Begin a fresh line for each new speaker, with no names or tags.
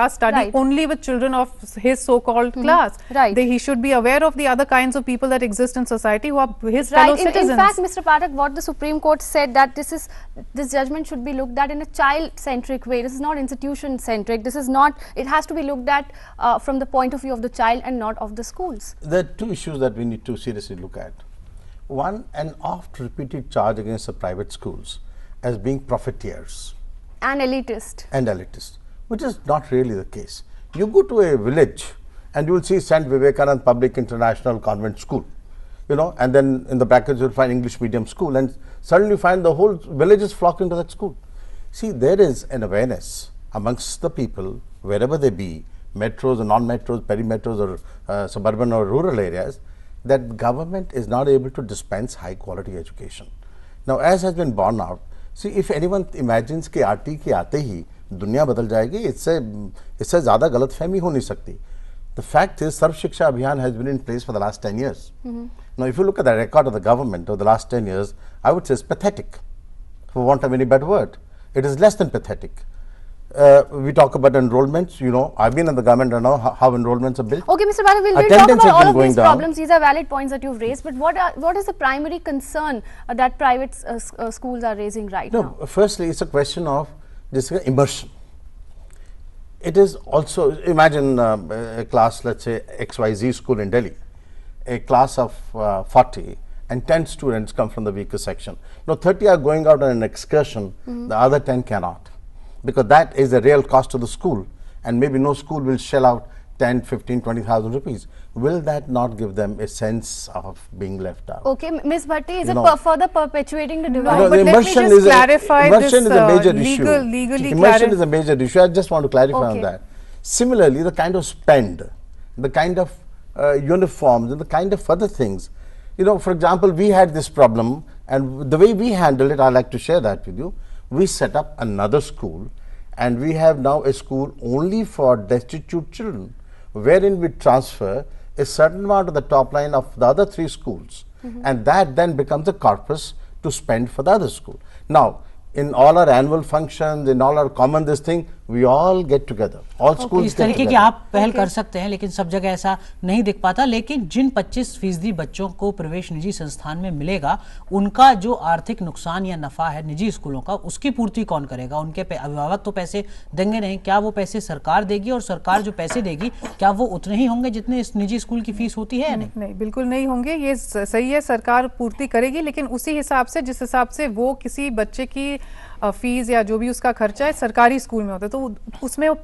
study
Right.
only with children of his so-called class.
Right.
He should be aware of the other kinds of people that exist in society who are his fellow citizens.
In fact, Mr. Pathak, what the Supreme Court said that this judgment should be looked at in a child-centric way. This is not institution-centric. This is not. It has to be looked at from the point of view of the child and not of the schools.
There are two issues that we need to seriously look at. One, an oft-repeated charge against the private schools as being profiteers
And elitist.
Which is not really the case. You go to a village and you will see St. Vivekanand Public International Convent School, and then in the brackets you will find English medium school, and suddenly you find the whole village is flocking to that school. See, there is an awareness amongst the people, wherever they be, metros or non-metros, perimetros or suburban or rural areas, that government is not able to dispense high quality education. Now, as has been borne out, see, if anyone imagines कि RTE के आते ही दुनिया बदल जाएगी, इससे ज़्यादा गलतफहमी हो नहीं सकती. The fact is, Sarv Shiksha Abhiyan has been in place for the last 10 years. Now, if you look at the record of the government over the last 10 years, I would say it's pathetic, for want of any better word. It is less than pathetic. We talk about enrollments, I've been in the government, I know how enrollments are built.
Okay, Mr. Pathak, we'll talk about all of these problems. These are valid points that you've raised, but what is the primary concern that private schools are raising right now?
Firstly, it's a question of immersion. It is also, imagine a class, let's say XYZ school in Delhi, a class of 40 and 10 students come from the weaker section. Now 30 are going out on an excursion, the other 10 cannot, because that is a real cost to the school, and maybe no school will shell out 10, 15, 20,000 rupees. Will that not give them a sense of being left out?
Okay, Ms. Bhatti, is it further perpetuating the divide?
No, but let me just clarify
immersion
this
is a major issue.
Legally
immersion is a major issue. I just want to clarify on that. Similarly, the kind of spend, the kind of uniforms and the kind of other things. For example, we had this problem, and the way we handle it, I'd like to share that with you. We set up another school, and we have now a school only for destitute children, wherein we transfer a certain amount of the top line of the other 3 schools, and that then becomes a corpus to spend for the other school. Now, in all our annual functions, in all our common this thing, we all get together. All schools
इस तरीके की आप पहल कर सकते हैं, लेकिन सब जगह ऐसा नहीं दिख पाता. लेकिन जिन 25% बच्चों को प्रवेश निजी संस्थान में मिलेगा, उनका जो आर्थिक नुकसान या नफा है निजी स्कूलों का, उसकी पूर्ति कौन करेगा? उनके अभिभावक तो पैसे देंगे नहीं. क्या वो पैसे सरकार देगी? और सरकार जो पैसे देगी, क्या वो उतने ही होंगे जितने इस निजी स्कूल की फीस होती है?
नहीं, बिल्कुल नहीं होंगे. ये सही है, सरकार पूर्ति करेगी, लेकिन उसी हिसाब से जिस हिसाब से वो किसी बच्चे की फीस या जो भी उसका खर्चा है सरकारी स्कूल में होता है, तो उसमें वो